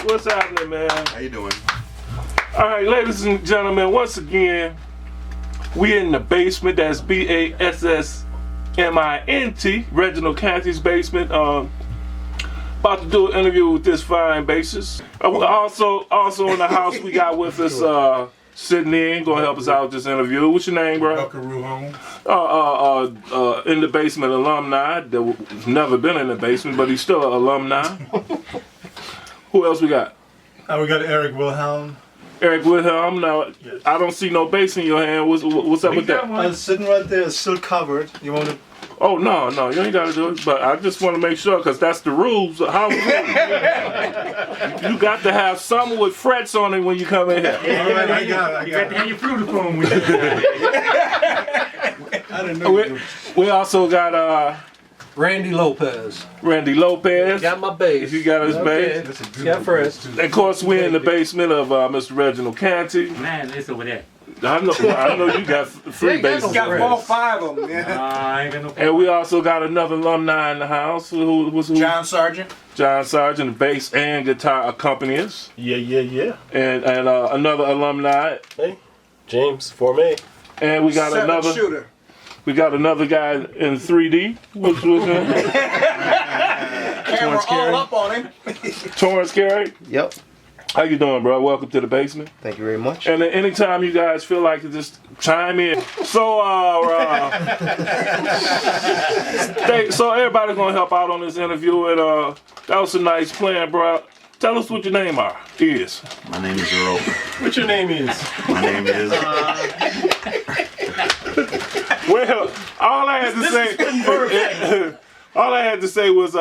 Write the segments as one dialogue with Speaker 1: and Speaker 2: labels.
Speaker 1: What's happening, man?
Speaker 2: How you doing?
Speaker 1: All right, ladies and gentlemen, once again, we in the basement. That's BASSMINT, Reginald Canty's basement. About to do an interview with this fine bassist. Also in the house, we got with us sitting in, gonna help us out with this interview. What's your name, bro?
Speaker 3: Buckaroo Holmes.
Speaker 1: In the basement alumni that never been in the basement, but he's still an alumni. Who else we got?
Speaker 3: We got Eric Wilhelm.
Speaker 1: Eric Wilhelm. Now,
Speaker 3: Yes.
Speaker 1: I don't see no bass in your hand. What's up with that?
Speaker 3: It's sitting right there, it's still covered. You want to?
Speaker 1: Oh, no, you ain't got to do it. But I just want to make sure, because that's the rules. How you got to have something with frets on it when you come in here.
Speaker 3: Yeah, all right, I got
Speaker 4: You got to have your flutophone with you.
Speaker 3: I didn't know.
Speaker 1: We also got
Speaker 5: Randy Lopez.
Speaker 1: Randy Lopez.
Speaker 5: Got my bass.
Speaker 1: You got his bass.
Speaker 5: Got first.
Speaker 1: And of course, we're in the basement of Mr. Reginald Canty.
Speaker 4: Man, it's over there.
Speaker 1: I know you got three basses.
Speaker 5: got
Speaker 6: 4 or 5 of them, yeah.
Speaker 4: I ain't got no
Speaker 1: And we also got another alumni in the house. Who?
Speaker 6: John Sargent.
Speaker 1: John Sargent, bass and guitar accompanist.
Speaker 7: Yeah.
Speaker 1: And another alumni.
Speaker 7: Hey, James, for me.
Speaker 1: And we got
Speaker 6: 7 shooter.
Speaker 1: We got another guy in 3D. What's his name?
Speaker 6: Camera all up on him.
Speaker 1: Torrance Carey.
Speaker 7: Yep.
Speaker 1: How you doing, bro? Welcome to the basement.
Speaker 7: Thank you very much.
Speaker 1: And then anytime you guys feel like it, just chime in. So, so everybody's gonna help out on this interview, and that was a nice plan, bro. Tell us what your name is.
Speaker 2: My name is Earl.
Speaker 7: What your name is?
Speaker 2: My name is.
Speaker 1: Well, all I had to say was,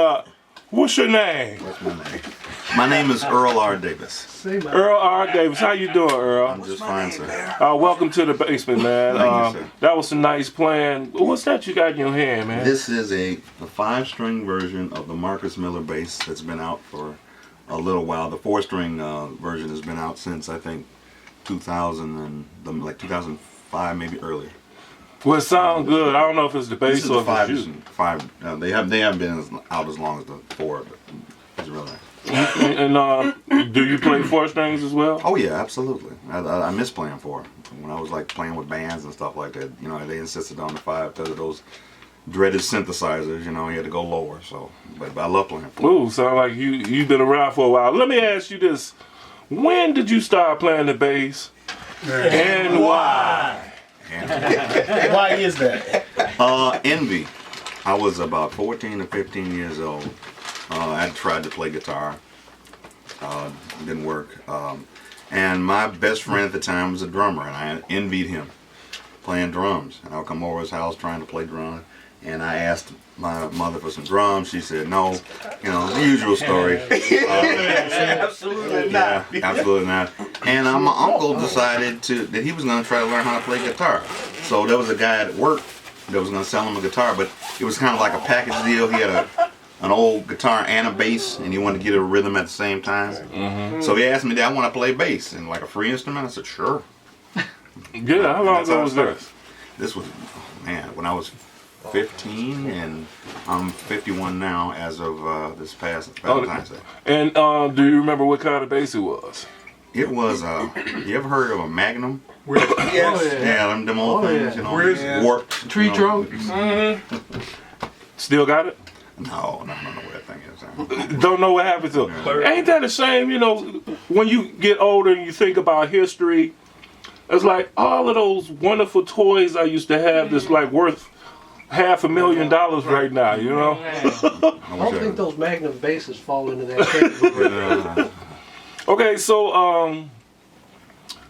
Speaker 1: what's your name?
Speaker 2: What's my name? My name is Earl R. Davis.
Speaker 1: Earl R. Davis. How you doing, Earl?
Speaker 2: I'm just fine, sir.
Speaker 1: Welcome to the basement, man.
Speaker 2: Thank you, sir.
Speaker 1: That was a nice plan. What's that you got in your hand, man?
Speaker 2: This is a 5-string version of the Marcus Miller bass that's been out for a little while. The 4-string version has been out since I think 2005, maybe earlier.
Speaker 1: Well, it sounds good. I don't know if it's the
Speaker 2: This
Speaker 1: bass
Speaker 2: is
Speaker 1: or
Speaker 2: the
Speaker 1: if it's you.
Speaker 2: five. They haven't been out as long as the 4, but it's really nice.
Speaker 1: And do you play 4 strings as well?
Speaker 2: Oh yeah, absolutely. I miss playing 4. When I was like playing with bands and stuff like that, you know, they insisted on the 5 because of those dreaded synthesizers. You know, you had to go lower. So, but I love playing 4.
Speaker 1: Ooh, sound like you've been around for a while. Let me ask you this: when did you start playing the bass, and why?
Speaker 7: Why is that?
Speaker 2: Envy. I was about 14 or 15 years old. I tried to play guitar. Didn't work. And my best friend at the time was a drummer, and I envied him playing drums. And I would come over his house trying to play drums, and I asked my mother for some drums. She said no. You know, the usual story.
Speaker 6: Absolutely not.
Speaker 2: Yeah, absolutely not. And my uncle decided that he was going to try to learn how to play guitar. So there was a guy at work that was going to sell him a guitar, but it was kind of like a package deal. He had an old guitar and a bass, and he wanted to get a rhythm at the same time.
Speaker 1: Mm-hmm.
Speaker 2: So he asked me, did I want to play bass and like a free instrument? I said, sure.
Speaker 1: Yeah, how long ago was this?
Speaker 2: This was, when I was 15, and I'm 51 now as of this past Valentine's Day.
Speaker 1: And do you remember what kind of bass it was?
Speaker 2: It was, you ever heard of a Magnum?
Speaker 6: Yes.
Speaker 2: Yeah, them old things, you know, warped.
Speaker 5: Tree
Speaker 2: you know.
Speaker 5: trunk.
Speaker 1: Still got it?
Speaker 2: No, I don't know where that thing is.
Speaker 1: Don't know what happened to it. Ain't that a shame? You know, when you get older and you think about history, it's like all of those wonderful toys I used to have that's like worth $500,000 right now, you know?
Speaker 5: I don't think those Magnum basses fall into that category.
Speaker 1: Okay, so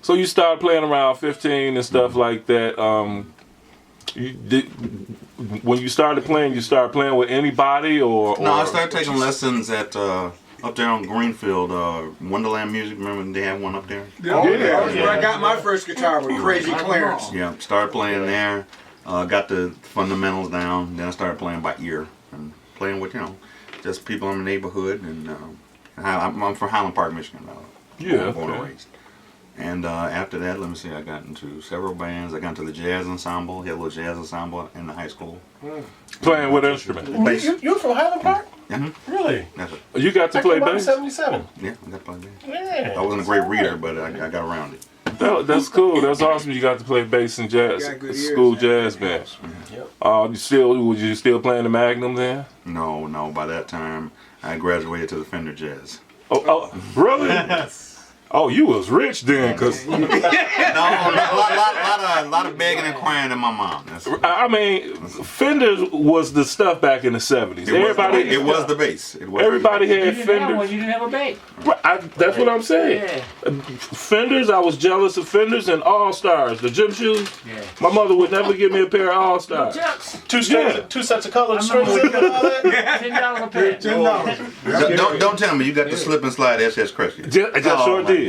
Speaker 1: you started playing around 15 and stuff like that. When you started playing with anybody or?
Speaker 2: No, I started taking lessons at up there on Greenfield, Wonderland Music. Remember they had one up there?
Speaker 6: Yeah. That's where I got my first guitar with Crazy Clarence.
Speaker 2: Yeah, started playing there. Got the fundamentals down. Then I started playing by ear and playing with, you know, just people in the neighborhood. And I'm from Highland Park, Michigan. Born and raised. And after that, let me see, I got into several bands. I got into the jazz ensemble. Had a little jazz ensemble in the high school.
Speaker 1: Playing what instrument?
Speaker 6: You're from Highland Park?
Speaker 7: Really?
Speaker 2: That's it.
Speaker 1: You got to
Speaker 7: I
Speaker 1: play
Speaker 7: came out in
Speaker 1: bass?
Speaker 7: 77.
Speaker 2: Yeah, I got to play bass.
Speaker 7: Yeah.
Speaker 2: I wasn't a great reader, but I got around it.
Speaker 1: That's cool. That's awesome. You got to play bass in jazz,
Speaker 6: Got good ears,
Speaker 1: school
Speaker 6: man.
Speaker 1: jazz band.
Speaker 7: Yep.
Speaker 1: Was you still playing the Magnum then?
Speaker 2: No. By that time, I graduated to the Fender Jazz.
Speaker 1: Oh, really? Oh, you was rich then, cause
Speaker 2: No, a lot of begging and crying to my mom.
Speaker 1: I mean, Fender was the stuff back in the '70s.
Speaker 2: It was the bass.
Speaker 1: Everybody
Speaker 4: You
Speaker 1: had
Speaker 4: didn't have one.
Speaker 1: Fenders.
Speaker 4: You didn't have a bass.
Speaker 1: That's what I'm saying.
Speaker 4: Yeah.
Speaker 1: Fenders, I was jealous of Fenders and All Stars, the gym shoes.
Speaker 4: Yeah.
Speaker 1: My mother would never give me a pair of All Stars.
Speaker 4: Chucks.
Speaker 7: Two sets of colored strings and all that.
Speaker 4: $10 a pair.
Speaker 3: $10.
Speaker 2: Don't tell me you got the slip and slide SS Crescent.
Speaker 1: I just sure did.
Speaker 7: Yeah,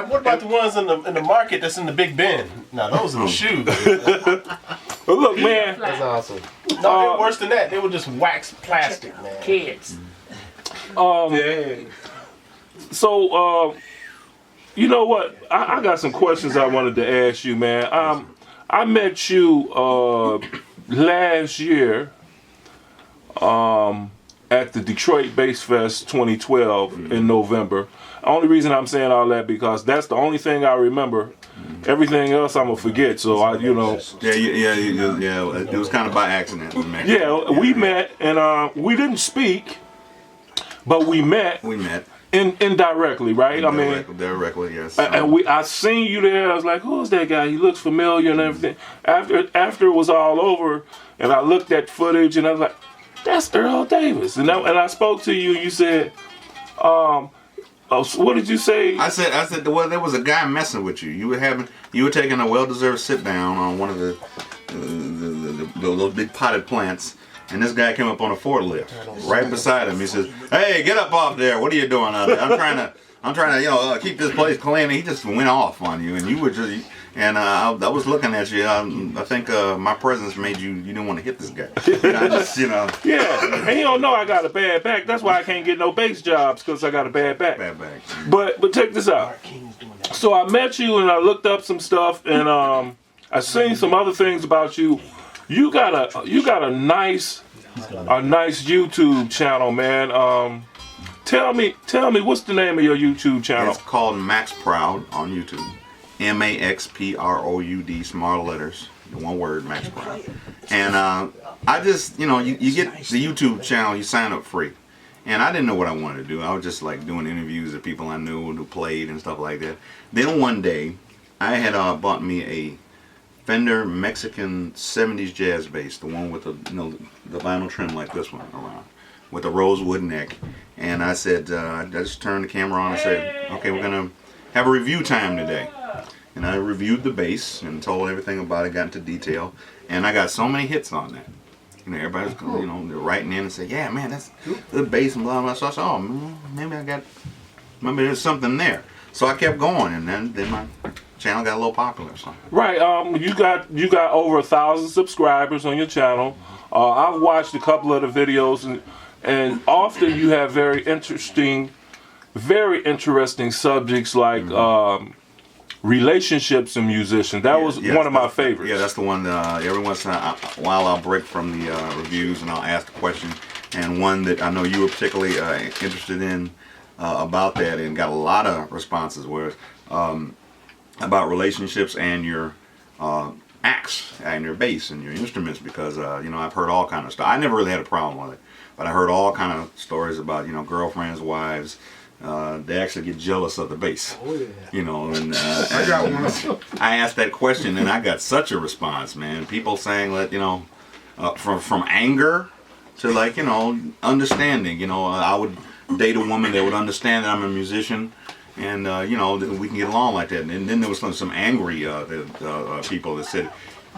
Speaker 7: what about the ones in the market that's in the Big Ben? Now those are the shoes.
Speaker 1: But look, man.
Speaker 5: That's awesome.
Speaker 7: No, they were worse than that. They were just wax plastic, man.
Speaker 4: Kids.
Speaker 1: So, you know what? I got some questions I wanted to ask you, man. I met you last year at the Detroit Bass Fest 2012 in November. Only reason I'm saying all that because that's the only thing I remember. Everything else I'm gonna forget. So
Speaker 2: Yeah. It was kind of by accident.
Speaker 1: Yeah, we met and we didn't speak, but we met.
Speaker 2: We met.
Speaker 1: Indirectly, right?
Speaker 2: Directly, yes.
Speaker 1: I seen you there. I was like, "Who's that guy? He looks familiar and everything." After it was all over, and I looked at footage, and I was like, "That's Earl Davis." And I spoke to you. And you said, what did you say?
Speaker 2: I said, well, there was a guy messing with you. You were taking a well-deserved sit down on one of those big potted plants. And this guy came up on a forklift right beside him. He says, "Hey, get up off there! What are you doing out there? I'm trying to, keep this place clean." And he just went off on you, and you were just. And I was looking at you. I think my presence made you didn't want to hit this guy. I just,
Speaker 1: Yeah, and he don't know I got a bad back. That's why I can't get no bass jobs because I got a bad back.
Speaker 2: Bad back.
Speaker 1: But check this out. So I met you and I looked up some stuff and I seen some other things about you. You got a nice YouTube channel, man. Tell me what's the name of your YouTube channel?
Speaker 2: It's called MAXPROUD on YouTube. MAXPROUD, small letters, one word, MAXPROUD. And I just, you get the YouTube channel, you sign up free. And I didn't know what I wanted to do. I was just like doing interviews of people I knew who played and stuff like that. Then one day, I had bought me a Fender Mexican 70s jazz bass, the one with the vinyl trim like this one around, with a rosewood neck. And I said, I just turned the camera on and said, "Okay, we're gonna have a review time today." And I reviewed the bass and told everything about it, got into detail, and I got so many hits on that. Everybody's they're writing in and say, "Yeah, man, that's good bass," and blah blah. So I said, "Oh, maybe there's something there." So I kept going, and then my channel got a little popular. So.
Speaker 1: Right. You got over 1,000 subscribers on your channel. I've watched a couple of the videos, and often you have very interesting subjects like relationships and musicians. That was one of my favorites.
Speaker 2: Yeah, that's the one. Every once in a while, I'll break from the reviews and I'll ask a question. And one that I know you were particularly interested in about that, and got a lot of responses, were about relationships and your acts and your bass and your instruments, because I've heard all kind of stuff. I never really had a problem with it, but I heard all kind of stories about girlfriends, wives. They actually get jealous of the bass.
Speaker 5: Oh, yeah.
Speaker 2: And
Speaker 6: I got one.
Speaker 2: I asked that question and I got such a response, man. People saying that, from anger to understanding. I would date a woman that would understand that I'm a musician, and that we can get along like that. And then there was some angry people that said,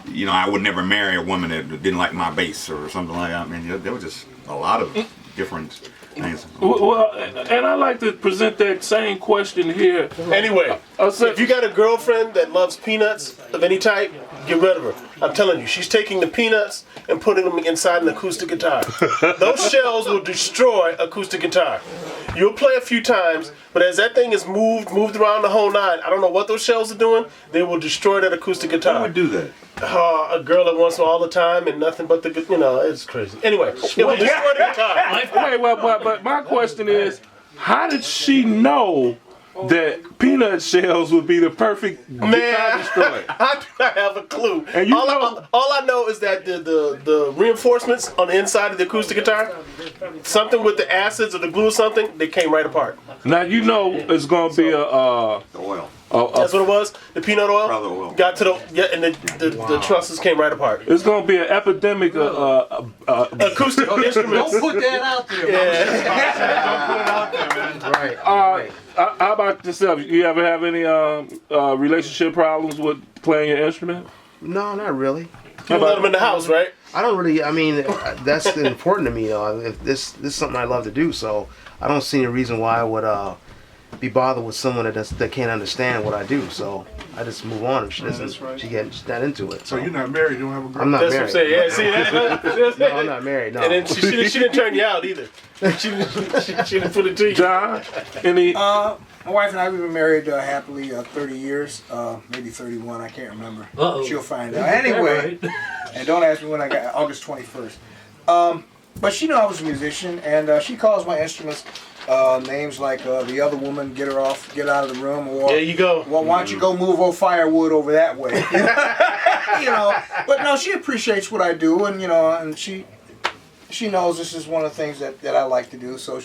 Speaker 2: I would never marry a woman that didn't like my bass or something like that. I mean, there was just a lot of different things.
Speaker 1: Well, and I like to present that same question here.
Speaker 7: Anyway, if you got a girlfriend that loves peanuts of any type, get rid of her. I'm telling you, she's taking the peanuts and putting them inside an acoustic guitar. Those shells will destroy acoustic guitar. You'll play a few times, but as that thing is moved around the whole nine, I don't know what those shells are doing. They will destroy that acoustic
Speaker 2: Who
Speaker 7: guitar.
Speaker 2: would do that?
Speaker 7: A girl that wants them all the time and nothing but the, it's crazy. Anyway, it will destroy the guitar.
Speaker 1: Wait, but my question is, how did she know that peanut shells would be the perfect guitar destroyer?
Speaker 7: I do not have a clue.
Speaker 1: And you
Speaker 7: all
Speaker 1: know-
Speaker 7: I know is that the reinforcements on the inside of the acoustic guitar, something with the acids or the glue or something, they came right apart.
Speaker 1: Now you know it's gonna be
Speaker 2: The oil.
Speaker 7: That's what it was. The peanut oil
Speaker 2: Rather oil.
Speaker 7: got to and the trusses came right apart.
Speaker 1: it's gonna be an epidemic of
Speaker 7: Acoustic instruments.
Speaker 5: Don't put that out there. Right. Right.
Speaker 1: how about yourself? You ever have any relationship problems with playing your instrument?
Speaker 5: No, not really.
Speaker 7: You let them in the house, right?
Speaker 5: I don't really. I mean, that's important to me, though. If this is something I love to do, so I don't see any reason why I would be bothered with someone that can't understand what I do. So I just move on if she doesn't.
Speaker 3: that's right.
Speaker 5: She's not into it.
Speaker 3: So you're not married, you don't have a girl.
Speaker 5: I'm not
Speaker 7: That's what I'm
Speaker 5: married.
Speaker 7: saying. Yeah, see,
Speaker 5: No, I'm not married. No.
Speaker 7: And then she didn't turn you out either. She didn't put it to you.
Speaker 1: John, any?
Speaker 6: My wife and I, we've been married happily 30 years, maybe 31, I can't remember.
Speaker 5: Uh-oh.
Speaker 6: She'll find out. Anyway, and don't ask me when I got August 21st. But she knew I was a musician, and she calls my instruments names like the other woman, get her off, get out of the room, or
Speaker 7: There you go.
Speaker 6: well, why don't you go move old firewood over that way? But no, she appreciates what I do, and and she knows this is one of the things that I like to do. So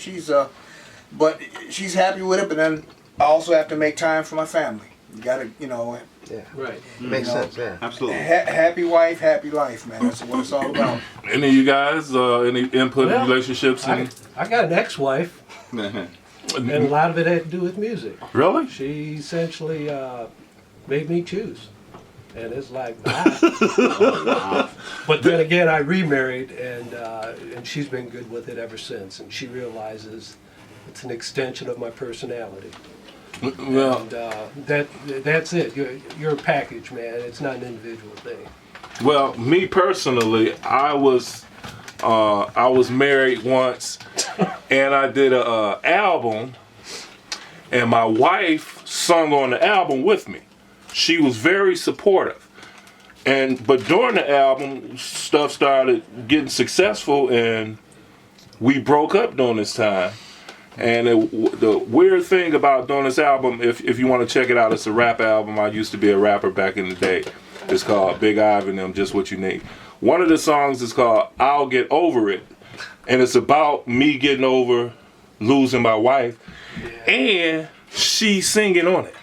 Speaker 6: but she's happy with it. But then I also have to make time for my family. You gotta,
Speaker 5: Yeah. Right. Makes sense. Yeah.
Speaker 2: Absolutely.
Speaker 6: happy wife, happy life, man. That's what it's all about.
Speaker 1: Any of you guys? Any input in
Speaker 5: Well,
Speaker 1: relationships?
Speaker 5: I got an ex-wife, and a lot of it had to do with music.
Speaker 1: Really?
Speaker 5: She essentially made me choose. And it's like, wow. But then again, I remarried, and she's been good with it ever since. And she realizes it's an extension of my personality.
Speaker 1: Well,
Speaker 5: And that's it. You're a package, man. It's not an individual thing.
Speaker 1: well, me personally, I was married once, and I did a album, and my wife sung on the album with me. She was very supportive, but during the album, stuff started getting successful, and we broke up during this time. And the weird thing about doing this album, if you want to check it out, it's a rap album. I used to be a rapper back in the day. It's called Big Ivan and Just What You Need. One of the songs is called I'll Get Over It, and it's about me getting over losing my wife, and she's singing on it.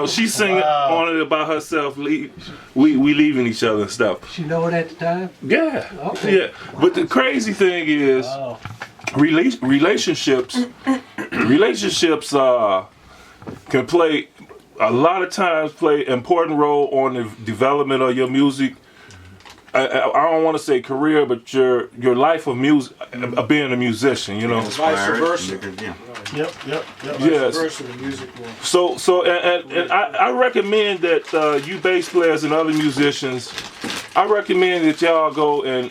Speaker 1: She's singing on it about herself. We leaving each other and stuff.
Speaker 5: She know it at the time?
Speaker 1: Yeah,
Speaker 5: Okay.
Speaker 1: yeah. But the crazy thing is,
Speaker 5: Oh.
Speaker 1: relationships can play a lot of times play important role on the development of your music. I don't want to say career, but your life of music, being a musician.
Speaker 6: Vice versa.
Speaker 2: Yeah.
Speaker 7: Yep.
Speaker 1: Yes.
Speaker 6: Versa, the music will.
Speaker 1: So I recommend that you bass players and other musicians, I recommend that y'all go and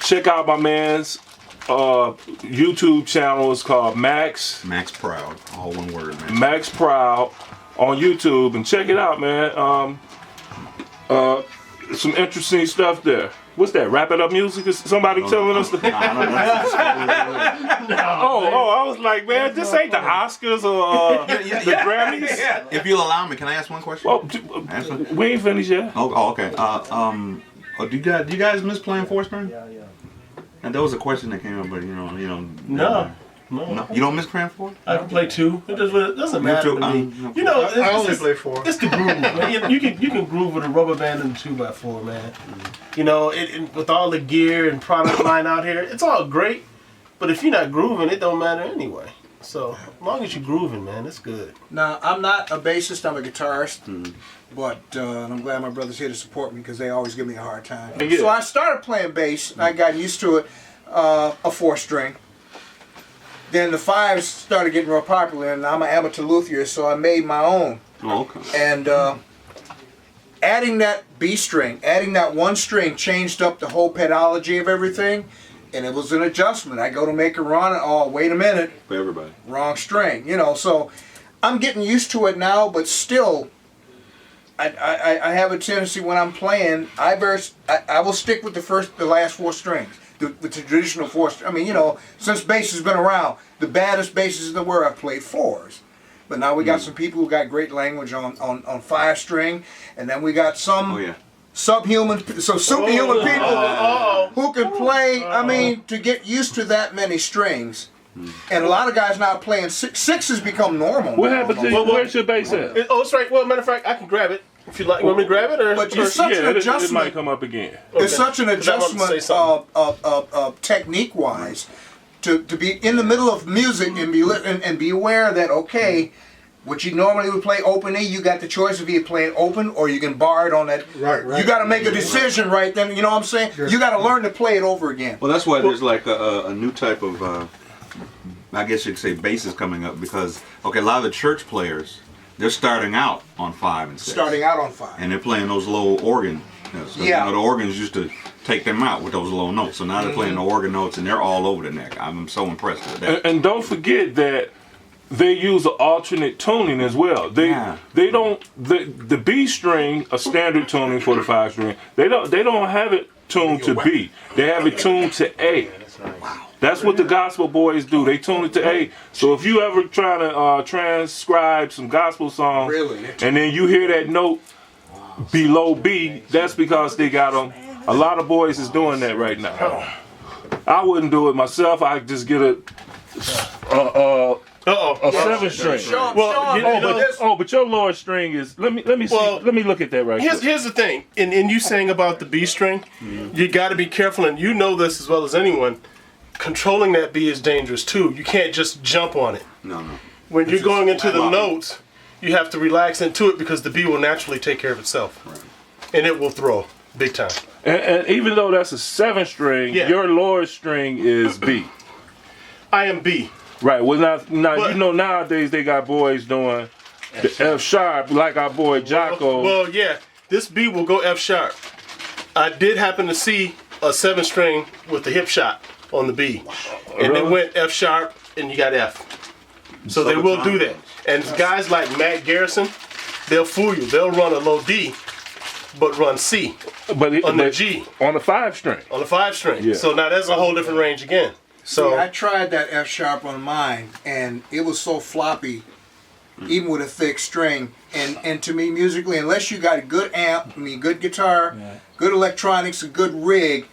Speaker 1: check out my man's YouTube channel. It's called
Speaker 2: MAXPROUD, all one word, man.
Speaker 1: MAXPROUD on YouTube, and check it out, man. Some interesting stuff there. What's that? Wrap It Up Music? Is somebody telling us? I was like, man, this ain't the Oscars or the Grammys.
Speaker 2: If you'll allow me, can I ask one question?
Speaker 1: Oh, we ain't finished yet.
Speaker 2: Okay. Do you guys miss playing Foursquare? Yeah. And that was a question that came up, but
Speaker 7: No.
Speaker 2: No, you don't miss playing four?
Speaker 7: I can play two. It doesn't matter to me.
Speaker 3: I only play four.
Speaker 7: It's the groove. Man. You can groove with a rubber band and a 2x4, man. With all the gear and product line out here, it's all great. But if you're not grooving, it don't matter anyway. So as long as you're grooving, man, it's good.
Speaker 6: Now, I'm not a bassist, I'm a guitarist, but I'm glad my brother's here to support me because they always give me a hard time.
Speaker 1: Yeah.
Speaker 6: So I started playing bass, and I got used to it, a 4-string. Then the 5s started getting real popular, and I'm an amateur luthier, so I made my own.
Speaker 2: Oh, okay.
Speaker 6: And adding that B string, adding that one string changed up the whole pedology of everything. and it was an adjustment. I go to make a run, and oh, wait a minute,
Speaker 2: For everybody.
Speaker 6: wrong string. You know, so I'm getting used to it now, but still, I have a tendency when I'm playing, I will stick with the last four strings, the traditional four. I mean, you know, since bass has been around, the baddest basses in the world I've played fours. But now we got some people who got great language on 5 string, and then we got some superhuman people who can play. I mean, to get used to that many strings. And a lot of guys now playing sixes become normal.
Speaker 1: What happened to you? Where's your bass at?
Speaker 7: It's right. Well, matter of fact, I can grab it if you like. You want me to grab it, or?
Speaker 6: But it's such an adjustment.
Speaker 1: It might come up again.
Speaker 6: It's such an adjustment technique-wise to be in the middle of music and be aware that, okay, what you normally would play open E, you got the choice of either playing open or you can bar it on that.
Speaker 3: Right.
Speaker 6: You got to make a decision right then. You know what I'm saying? You got to learn to play it over again.
Speaker 2: Well, that's why there's like a new type of, I guess you could say, basses coming up because, okay, a lot of the church players, they're starting out on 5 and 6.
Speaker 6: Starting out on 5.
Speaker 2: And they're playing those low organ notes. So,
Speaker 6: Yeah.
Speaker 2: You know, the organs used to take them out with those low notes. So now they're playing the organ notes and they're all over the neck. I'm so impressed with that.
Speaker 1: And don't forget that they use an alternate tuning as well. They don't the B string, a standard tuning for the 5 string. They don't have it tuned to B. They have it tuned to A. That's what the gospel boys do. They tune it to A. So if you ever trying to transcribe some gospel songs, and then you hear that note below B, that's because they got them. A lot of boys is doing that right now. I wouldn't do it myself. I just get a 7 string. But your lower string is. Let me see. Let me look at that right quick.
Speaker 7: Here's the thing. And you saying about the B string, you got to be careful, and you know this as well as anyone. Controlling that B is dangerous too. You can't just jump on it.
Speaker 2: No.
Speaker 7: When you're going into the notes, you have to relax into it because the B will naturally take care of itself, and it will throw big time.
Speaker 1: And even though that's a 7 string, your lower string is B.
Speaker 7: I am B.
Speaker 1: Right. Well, now you know nowadays they got boys doing the F sharp, like our boy Jocko.
Speaker 7: Well, yeah. This B will go F sharp. I did happen to see a 7 string with the hip shot on the B, and it went F sharp, and you got F. So they will do that. And guys like Matt Garrison, they'll fool you. They'll run a low D, but run C on the G.
Speaker 1: On the 5 string.
Speaker 7: On the 5 string.
Speaker 1: Yeah.
Speaker 7: So now that's a whole different range again. So
Speaker 6: I tried that F sharp on mine, and it was so floppy, even with a thick string. And to me, musically, unless you got a good amp, good guitar, good electronics, a good rig,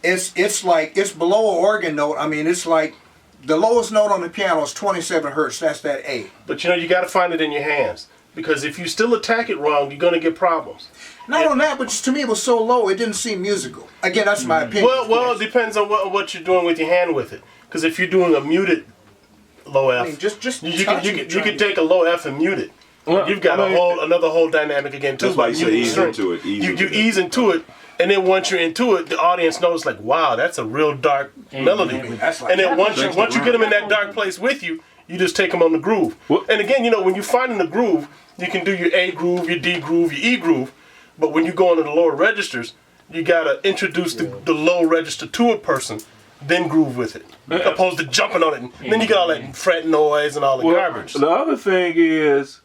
Speaker 6: it's like it's below an organ note. I mean, it's like the lowest note on the piano is 27 hertz. That's that A.
Speaker 7: But you know, you got to find it in your hands, because if you still attack it wrong, you're going to get problems.
Speaker 6: Not on that, but to me it was so low, it didn't seem musical. Again, that's my opinion.
Speaker 7: Well, it depends on what you're doing with your hand with it. Because if you're doing a muted low F,
Speaker 6: I mean, just
Speaker 7: you can take a low F and mute it. You've got another whole dynamic again too.
Speaker 2: That's why you say ease into it.
Speaker 7: You ease into it, and then once you're into it, the audience knows like, wow, that's a real dark melody. And then once you get them in that dark place with you, you just take them on the groove. And again, you know, when you find in the groove, you can do your A groove, your D groove, your E groove. But when you go into the lower registers, you gotta introduce the low register to a person, then groove with it, opposed to jumping on it. And then you get all that fret noise and all the garbage.
Speaker 1: The other thing is,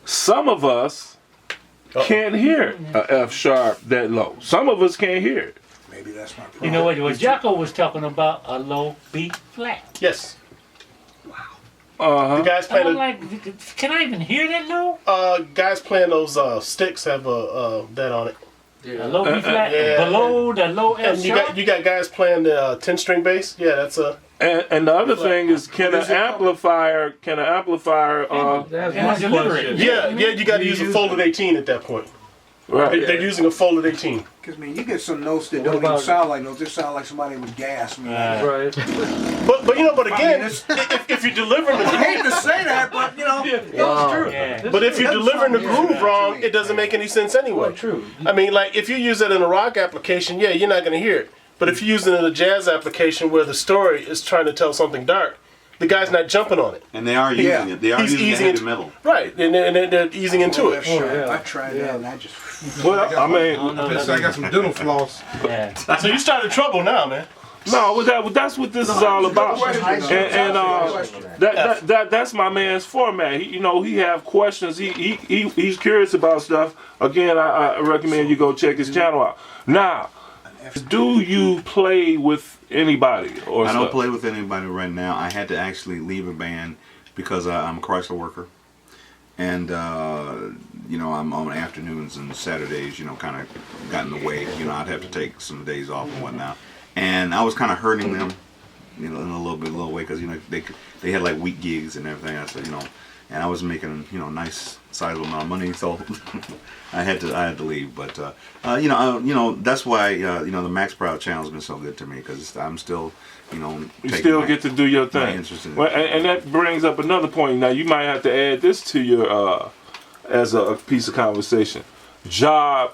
Speaker 1: some of us can't hear a F sharp that low. Some of us can't hear it.
Speaker 6: Maybe that's my problem.
Speaker 4: You know what Jocko was talking about, a low B flat.
Speaker 7: Yes. The guys
Speaker 4: I'm
Speaker 7: playing.
Speaker 4: like, can I even hear that low?
Speaker 7: Guys playing those sticks have that on it.
Speaker 4: A low B flat, the low F
Speaker 7: And
Speaker 4: sharp.
Speaker 7: you got guys playing the 10-string bass. Yeah, that's a.
Speaker 1: And the other thing is, can an amplifier
Speaker 4: deliver it?
Speaker 7: Yeah, you got to use a folded 18 at that point.
Speaker 1: right.
Speaker 7: They're using a folded 18.
Speaker 6: Because, you get some notes that don't even sound like notes. They sound like somebody with gas.
Speaker 5: Right.
Speaker 7: But again, if you're delivering
Speaker 6: I
Speaker 7: the
Speaker 6: hate to say that, but,
Speaker 4: Yeah.
Speaker 7: but if you're delivering the groove wrong, it doesn't make any sense anyway.
Speaker 5: True.
Speaker 7: I mean, like if you use it in a rock application, yeah, you're not going to hear it. But if you use it in a jazz application where the story is trying to tell something dark, the guy's not jumping on it.
Speaker 2: And they are using it. They are using the heavy metal.
Speaker 7: Right, and they're easing into it.
Speaker 6: I tried that and I just...
Speaker 1: Well, I mean,
Speaker 3: I got some dental floss.
Speaker 4: Yeah.
Speaker 7: So you started trouble now, man.
Speaker 1: No, that's what this is all about. That's my man's format. He have questions. He's curious about stuff. Again, I recommend you go check his channel out. Now, do you play with anybody or
Speaker 2: I
Speaker 1: stuff?
Speaker 2: don't play with anybody right now. I had to actually leave a band because I'm a Chrysler worker, and I'm on afternoons and Saturdays. Kind of got in the way. I'd have to take some days off and whatnot, and I was kind of hurting them, in a little way because they had like week gigs and everything. I said, and I was making nice sizable amount of money, so I had to leave. But that's why the MAXPROUD channel has been so good to me because I'm still
Speaker 1: you still get to do your thing. Well, and that brings up another point. Now you might have to add this to your as a piece of conversation. Job,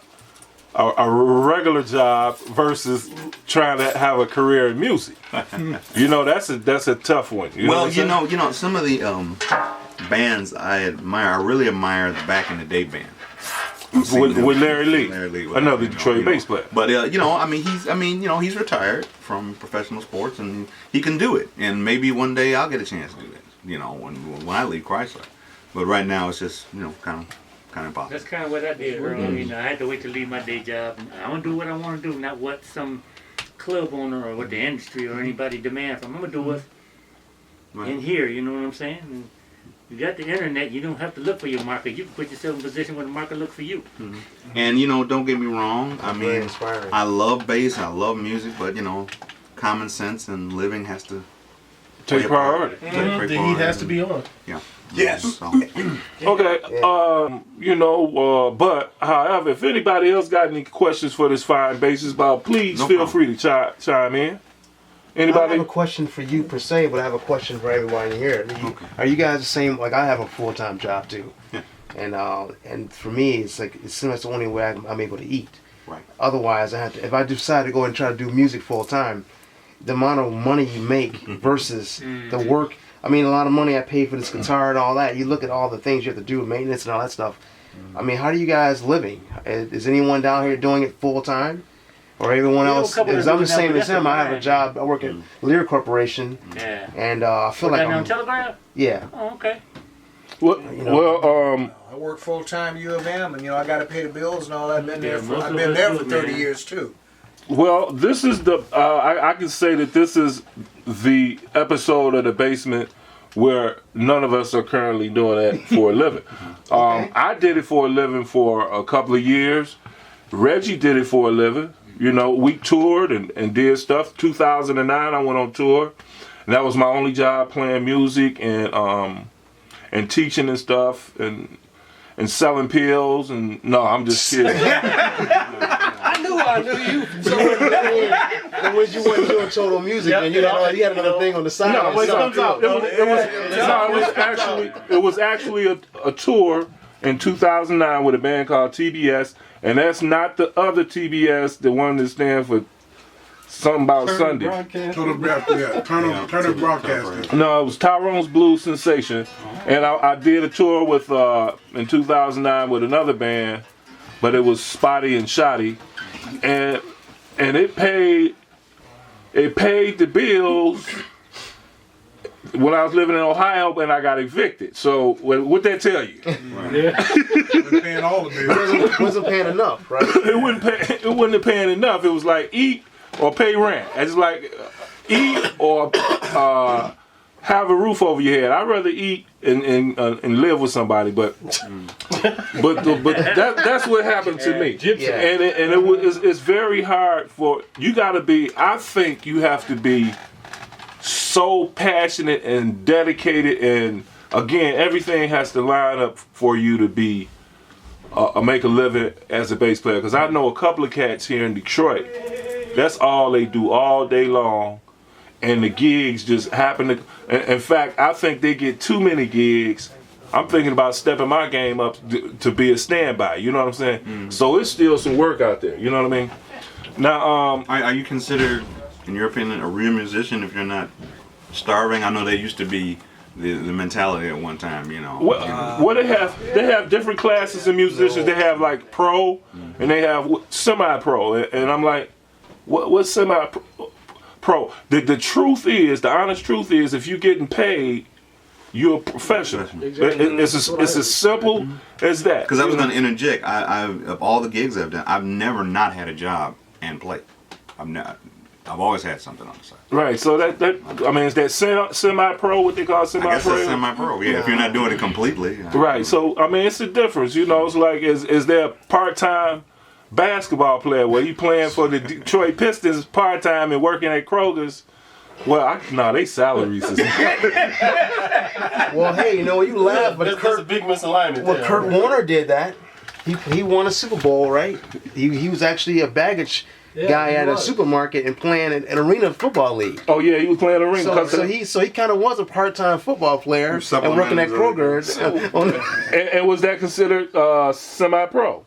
Speaker 1: a regular job versus trying to have a career in music. That's a tough one.
Speaker 2: Some of the bands I admire. I really admire the back in the day band.
Speaker 1: With Larry Lee, another Detroit bass player.
Speaker 2: But he's retired from professional sports and he can do it. And maybe one day I'll get a chance to do it. When I leave Chrysler. But right now it's just kind of impossible.
Speaker 4: That's kind of what I did earlier. I had to wait to leave my day job. And I want to do what I want to do, not what some club owner or what the industry or anybody demands. I'm gonna do what's in here. You know what I'm saying? And you got the internet. You don't have to look for your market. You can put yourself in a position where the market looks for you.
Speaker 2: Mm-hmm. And don't get me wrong. I mean, I love bass. I love music. But common sense and living has to
Speaker 1: take priority.
Speaker 7: The heat has to be on.
Speaker 2: Yeah.
Speaker 6: Yes.
Speaker 2: So.
Speaker 1: Okay. But however, if anybody else got any questions for this fine bassist, please feel free to chime in.
Speaker 8: I don't
Speaker 1: Anybody?
Speaker 8: have a question for you per se, but I have a question for everyone here. Are you guys the same? Like I have a full-time job too, and for me, it's the only way I'm able to eat.
Speaker 2: Right.
Speaker 8: Otherwise, if I decide to go and try to do music full-time, the amount of money you make versus the work. I mean, a lot of money I pay for this guitar and all that. You look at all the things you have to do, maintenance and all that stuff. I mean, how are you guys living? Is anyone down here doing it full-time? Or everyone else? Because I'm the same as him. I have a job. I work at Lear Corporation.
Speaker 4: Yeah.
Speaker 8: And I feel like I'm...
Speaker 4: Telegraph?
Speaker 8: Yeah.
Speaker 4: Oh, okay.
Speaker 6: I work full time U of M, and I got to pay the bills and all that. I've been there for 30 years too.
Speaker 1: Well, this is the. I can say that this is the episode of The Basement where none of us are currently doing that for a living. I did it for a living for a couple of years. Reggie did it for a living. We toured and did stuff. 2009, I went on tour. And that was my only job, playing music and teaching and stuff and selling pills. And no, I'm just kidding.
Speaker 8: I knew you. So when you weren't doing total music, and you had another thing on the side.
Speaker 1: No, it was actually a tour in 2009 with a band called TBS. And that's not the other TBS, the one that stands for something about Sunday.
Speaker 3: Turner Broadcasting.
Speaker 1: No, it was Tyrone's Blues Sensation. And I did a tour with in 2009 with another band, but it was Spotty and Shoddy. And it paid the bills when I was living in Ohio and I got evicted. So what'd that tell you?
Speaker 3: Wasn't paying all the bills.
Speaker 8: Wasn't paying enough, right?
Speaker 1: It wasn't paying enough. It was like eat or pay rent. It's like eat or have a roof over your head. I'd rather eat and live with somebody, but that's what happened to me. And it's very hard for you. Got to be. I think you have to be so passionate and dedicated, and again, everything has to line up for you to be make a living as a bass player. Because I know a couple of cats here in Detroit. That's all they do all day long, and the gigs just happen to. In fact, I think they get too many gigs. I'm thinking about stepping my game up to be a standby. You know what I'm saying? Mm. So it's still some work out there. You know what I mean? Now,
Speaker 2: are you considered, in your opinion, a real musician if you're not starving? I know they used to be the mentality at one time,
Speaker 1: Well, they have different classes of musicians. They have like pro, and they have semi-pro, and I'm like, what's semi-pro? pro. The truth is, the honest truth is, if you're getting paid, you're a professional. It's as simple as that.
Speaker 2: Because I was going to interject. Of all the gigs I've done, I've never not had a job and played. I've always had something on the side.
Speaker 1: Right. So that I mean, is that semi-pro? What they call
Speaker 2: I guess
Speaker 1: semi-pro?
Speaker 2: that's semi-pro. Yeah, if you're not doing it completely.
Speaker 1: Right. So I mean, it's a difference. You know, it's like is there a part-time basketball player where you playing for the Detroit Pistons part-time and working at Kroger's? Well, they salaries is.
Speaker 8: Well, hey, you know, you laugh, but
Speaker 7: There's a big misalignment
Speaker 8: well,
Speaker 7: there.
Speaker 8: Kurt Warner did that. He won a Super Bowl, right? He was actually a baggage guy at a supermarket and playing an arena football league.
Speaker 1: Oh yeah, he was playing the ring.
Speaker 8: So he kind of was a part-time football player and working at Kroger's.
Speaker 1: And was that considered semi-pro?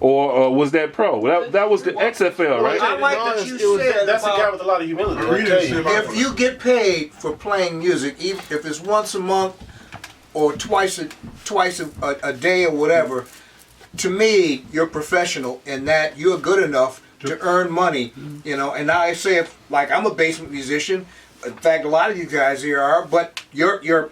Speaker 1: Or was that pro? That was the XFL, right?
Speaker 6: I like what you said.
Speaker 7: That's a guy with a lot of humility. I'll tell you.
Speaker 6: If you get paid for playing music, even if it's once a month or twice a day or whatever, to me, you're professional in that you're good enough to earn money, you know. And I say, like, I'm a basement musician. In fact, a lot of you guys here are, but your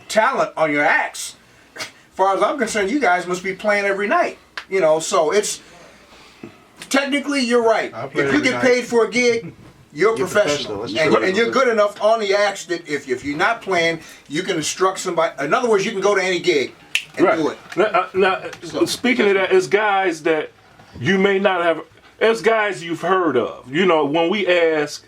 Speaker 6: talent on your acts, as far as I'm concerned, you guys must be playing every night, you know. So it's technically you're right. If you get paid for a gig, you're professional, and you're good enough on the acts that if you're not playing, you can instruct somebody. In other words, you can go to any gig and do it.
Speaker 1: Now, speaking of that, it's guys that you may not have. It's guys you've heard of. You know, when we ask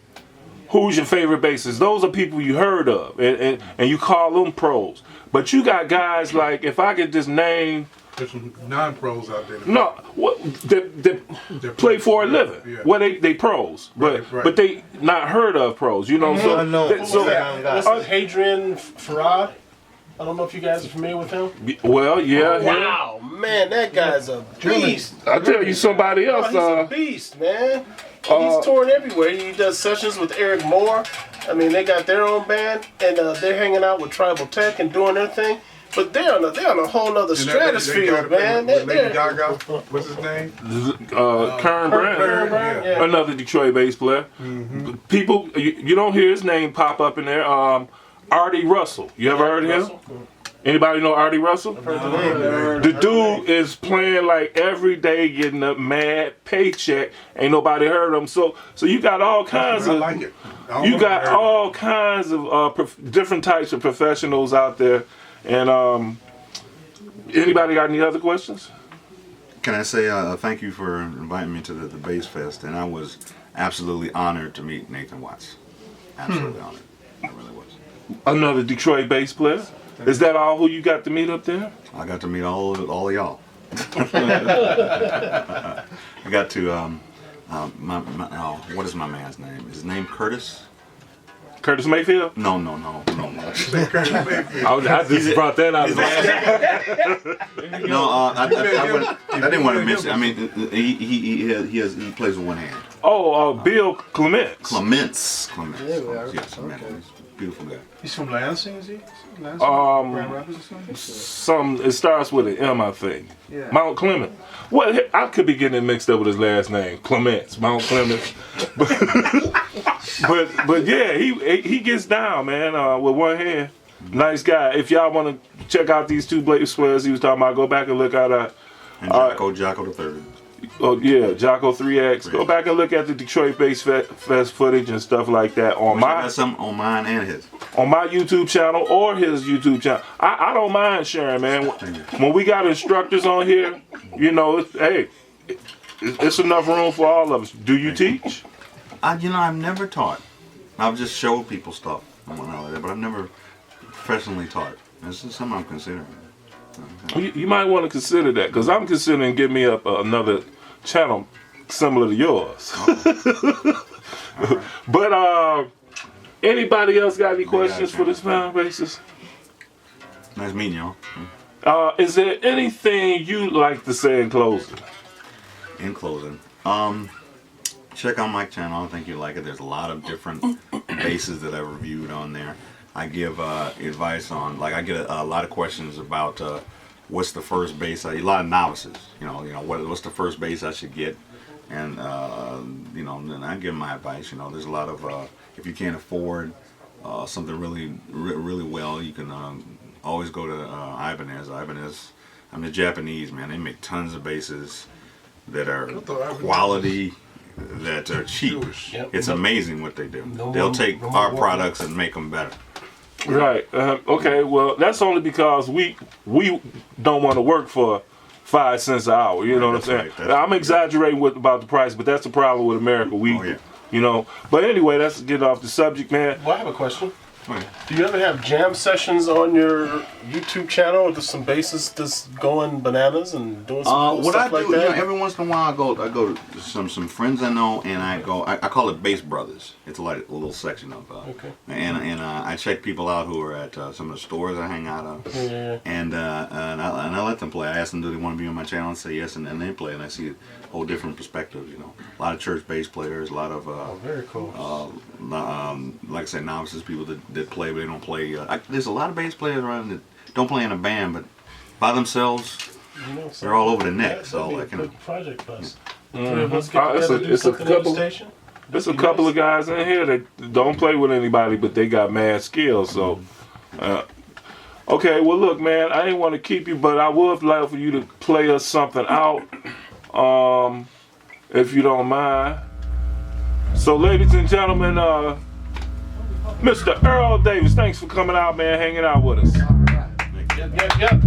Speaker 1: who's your favorite bassist, those are people you heard of, and you call them pros. But you got guys like, if I could just name.
Speaker 3: There's some non-pros out there.
Speaker 1: No, what they play for a living.
Speaker 3: Yeah.
Speaker 1: Well, they pros, but
Speaker 3: Right.
Speaker 1: but they not heard of pros. You know, so
Speaker 7: What's Hadrian Farad? I don't know if you guys are familiar with him.
Speaker 1: well, yeah.
Speaker 7: Wow, man, that guy's a beast.
Speaker 1: I'll tell you somebody else.
Speaker 7: He's a beast, man. He's touring everywhere. He does sessions with Eric Moore. I mean, they got their own band, and they're hanging out with Tribal Tech and doing their thing. But they're on a whole nother stratosphere, man.
Speaker 3: Lady Gaga, what's his name?
Speaker 1: Kern Brown,
Speaker 7: Yeah.
Speaker 1: another Detroit bass player. People, you don't hear his name pop up in there. Artie Russell. You ever heard of him? Anybody know Artie Russell? The dude is playing like every day, getting a mad paycheck. Ain't nobody heard of him. So you got all kinds of.
Speaker 3: I like it.
Speaker 1: You got all kinds of different types of professionals out there. And anybody got any other questions?
Speaker 2: Can I say thank you for inviting me to the Bass Fest, and I was absolutely honored to meet Nathan Watts. Absolutely honored. I really was.
Speaker 1: Another Detroit bass player. Is that all who you got to meet up there?
Speaker 2: I got to meet all of y'all. I got to what is my man's name? Is his name Curtis?
Speaker 1: Curtis Mayfield?
Speaker 2: No.
Speaker 1: I just brought that out.
Speaker 2: No, I didn't want to mention. I mean, he plays with one hand.
Speaker 1: Oh, Bill Clements.
Speaker 2: Clements.
Speaker 6: There we are.
Speaker 2: Yes, man, he's a beautiful guy.
Speaker 3: He's from Lansing, is he? Grand Rapids or something?
Speaker 1: It starts with an M, I think.
Speaker 6: Yeah.
Speaker 1: Mount Clement. Well, I could be getting it mixed up with his last name, Clements, Mount Clements. but yeah, he gets down, man, with one hand. Nice guy. If y'all want to check out these two bass players he was talking about, go back and look at
Speaker 2: And Jocko the Third.
Speaker 1: Oh yeah, Jocko 3X. Go back and look at the Detroit Bass Fest footage and stuff like that on
Speaker 2: I got some on mine and his.
Speaker 1: On my YouTube channel or his YouTube channel. I don't mind sharing, man. When we got instructors on here, you know, it's enough room for all of us. Do you teach?
Speaker 2: I've never taught. I've just showed people stuff and all that, but I've never professionally taught. This is something I'm considering.
Speaker 1: You might want to consider that, because I'm considering getting me up another channel similar to yours.
Speaker 2: Right.
Speaker 1: But anybody else got any questions for this fan basis?
Speaker 2: Nice meeting y'all.
Speaker 1: Is there anything you'd like to say in closing?
Speaker 2: In closing, check out my channel. I think you like it. There's a lot of different basses that I reviewed on there. I give advice on, like, I get a lot of questions about what's the first bass. A lot of novices, you know, what's the first bass I should get. And you know, and I give them my advice. You know, there's a lot of if you can't afford something really well, you can always go to Ibanez. Ibanez, I mean, the Japanese, man, they make tons of basses that are quality, that are cheap.
Speaker 5: Yep.
Speaker 2: It's amazing what they do.
Speaker 5: No
Speaker 2: They'll
Speaker 5: more-
Speaker 2: take
Speaker 5: no more
Speaker 2: our
Speaker 5: work.
Speaker 2: products and make them better.
Speaker 1: Right. Okay. Well, that's only because we don't want to work for 5 cents an hour. You know what I'm
Speaker 2: That's
Speaker 1: saying?
Speaker 2: right, that's
Speaker 1: I'm
Speaker 2: right.
Speaker 1: exaggerating about the price, but that's the problem with America. We,
Speaker 2: Oh, yeah.
Speaker 1: you know. But anyway, let's get off the subject, man.
Speaker 7: Well, I have a question.
Speaker 2: Okay.
Speaker 7: Do you ever have jam sessions on your YouTube channel with some bassists just going bananas and doing some cool
Speaker 2: What I
Speaker 7: stuff
Speaker 2: do,
Speaker 7: like
Speaker 2: you know,
Speaker 7: that?
Speaker 2: every once in a while, I go to some friends I know, and I call it Bass Brothers. It's like a little section of,
Speaker 7: Okay.
Speaker 2: and I check people out who are at some of the stores I hang out of,
Speaker 7: Yeah.
Speaker 2: and I let them play. I ask them, do they want to be on my channel, and say yes, and then they play, and I see whole different perspectives. You know, a lot of church bass players, a lot of
Speaker 7: Oh, very cool.
Speaker 2: like I said, novices, people that play but they don't play. There's a lot of bass players around that don't play in a band, but by themselves,
Speaker 7: You know, so
Speaker 2: they're all over the neck.
Speaker 7: that'd
Speaker 2: So
Speaker 7: be a
Speaker 2: like, you know,
Speaker 7: good project for us. Three of us get
Speaker 1: It's
Speaker 7: together, do
Speaker 1: a
Speaker 7: something at the
Speaker 1: couple.
Speaker 7: station.
Speaker 1: There's a couple of guys in here that don't play with anybody, but they got mad skills. So, okay. Well, look, man, I didn't want to keep you, but I would like for you to play us something out, if you don't mind. So, ladies and gentlemen, Mr. Earl Davis, thanks for coming out, man, hanging out with us.
Speaker 7: Yep.